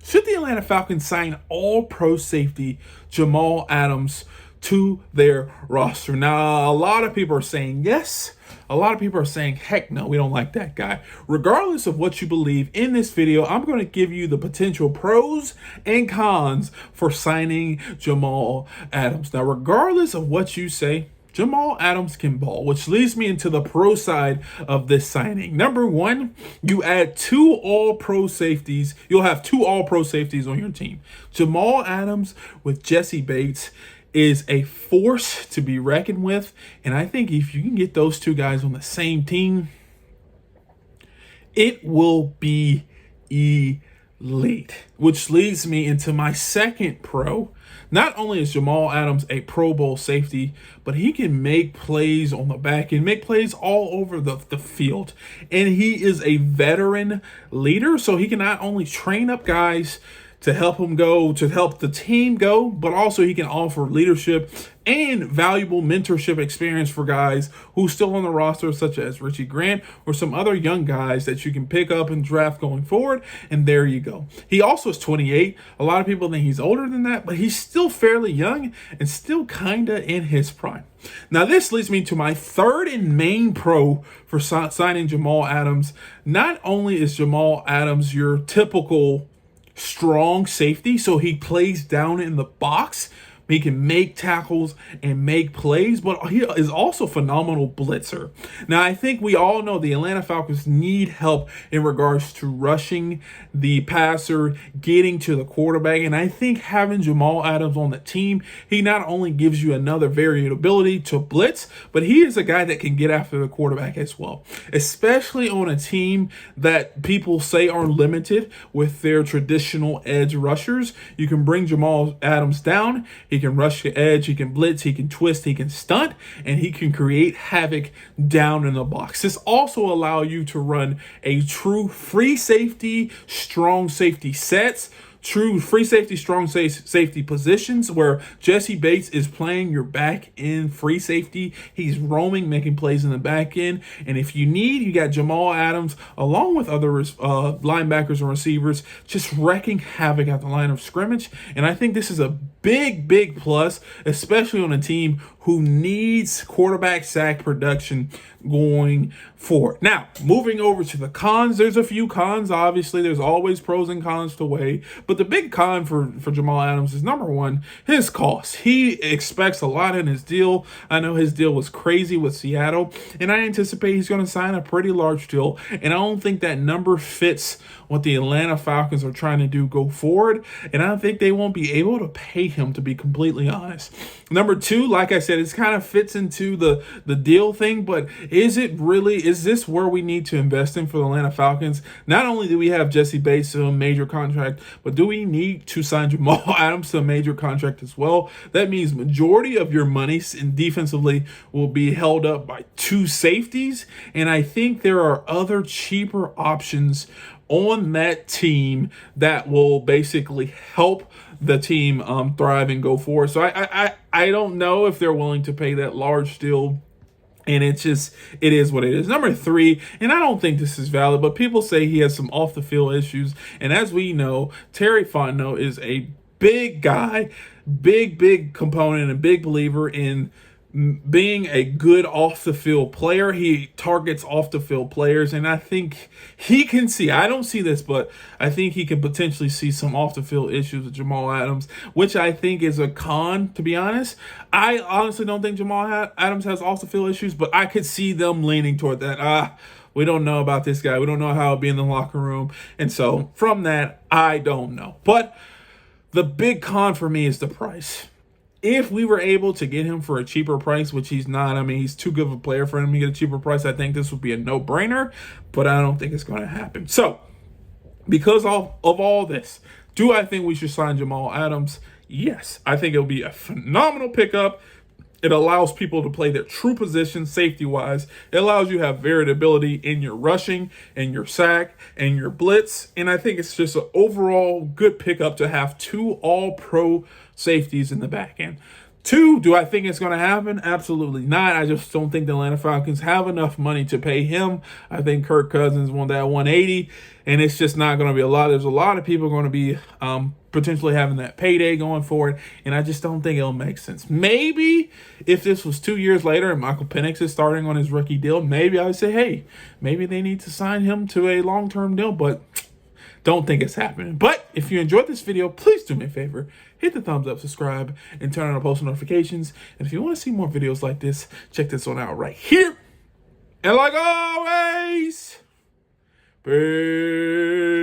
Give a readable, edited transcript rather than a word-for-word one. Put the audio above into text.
Should the Atlanta Falcons sign all-pro safety Jamal Adams to their roster? Now, a lot of people are saying yes. A lot of people are saying, heck no, we don't like that guy. Regardless of what you believe, in this video, I'm going to give you the potential pros and cons for signing Jamal Adams. Now, regardless of what you say, Jamal Adams can ball, which leads me into the pro side of this signing. Number one, you add two all-pro safeties. You'll have two all-pro safeties on your team. Jamal Adams with Jessie Bates is a force to be reckoned with. And I think if you can get those two guys on the same team, it will be elite. Which leads me into my second pro. Not only is Jamal Adams a Pro Bowl safety, but he can make plays on the back end, make plays all over the field. And he is a veteran leader, so he can not only train up guys to help him go, to help the team go, but also he can offer leadership and valuable mentorship experience for guys who's still on the roster, such as Richie Grant or some other young guys that you can pick up and draft going forward. And there you go. He also is 28. A lot of people think he's older than that, but he's still fairly young and still kind of in his prime. Now, this leads me to my third and main pro for signing Jamal Adams. Not only is Jamal Adams your typical strong safety, so he plays down in the box, he can make tackles and make plays, but he is also a phenomenal blitzer. Now, I think we all know the Atlanta Falcons need help in regards to rushing the passer, getting to the quarterback, and I think having Jamal Adams on the team, he not only gives you another variability to blitz, but he is a guy that can get after the quarterback as well, especially on a team that people say are limited with their traditional edge rushers. You can bring Jamal Adams down. He can rush the edge, he can blitz, he can twist, he can stunt, and he can create havoc down in the box. This also allows you to run a true free safety, strong safety sets, true free safety, strong safety positions where Jessie Bates is playing your back end free safety. He's roaming, making plays in the back end. And if you need, you got Jamal Adams along with other linebackers and receivers just wrecking havoc at the line of scrimmage. And I think this is a big plus, especially on a team who needs quarterback sack production going forward. Now, moving over to the cons, there's a few cons. Obviously, there's always pros and cons to weigh. But the big con for Jamal Adams is, number one, his cost. He expects a lot in his deal. I know his deal was crazy with Seattle, and I anticipate he's going to sign a pretty large deal. And I don't think that number fits what the Atlanta Falcons are trying to do go forward. And I don't think they won't be able to pay him, to be completely honest. Number two, like I said, it kind of fits into the deal thing, but is this where we need to invest in for the Atlanta Falcons? Not only do we have Jessie Bates to a major contract, but do we need to sign Jamal Adams to a major contract as well? That means majority of your money in defensively will be held up by two safeties, and I think there are other cheaper options on that team that will basically help the team thrive and go forward. So I don't know if they're willing to pay that large deal. And it is what it is. Number three, and I don't think this is valid, but people say he has some off the field issues. And as we know, Terry Fontenot is a big guy, big component, and big believer in being a good off the field player. He targets off the field players, and I think he can see, I don't see this, but I think he can potentially see some off the field issues with Jamal Adams, which I think is a con, to be honest. I honestly don't think Jamal Adams has off the field issues, but I could see them leaning toward that. We don't know about this guy. We don't know how it'll be in the locker room. And so from that, I don't know. But the big con for me is the price. If we were able to get him for a cheaper price, which he's not, I mean, he's too good of a player for him to get a cheaper price, I think this would be a no-brainer, but I don't think it's going to happen. So, because of all this, do I think we should sign Jamal Adams? Yes. I think it'll be a phenomenal pickup. It allows people to play their true position safety-wise. It allows you to have variability in your rushing and your sack and your blitz. And I think it's just an overall good pickup to have two all-pro safeties in the back end. Two, do I think it's going to happen? Absolutely not. I just don't think the Atlanta Falcons have enough money to pay him. I think Kirk Cousins won that 180, and it's just not going to be a lot. There's a lot of people going to be potentially having that payday going forward, and I just don't think it'll make sense. Maybe if this was 2 years later and Michael Penix is starting on his rookie deal, maybe I would say, hey, maybe they need to sign him to a long-term deal, but don't think it's happening. But if you enjoyed this video, please do me a favor. Hit the thumbs up, subscribe, and turn on post notifications. And if you want to see more videos like this, check this one out right here. And like always, peace.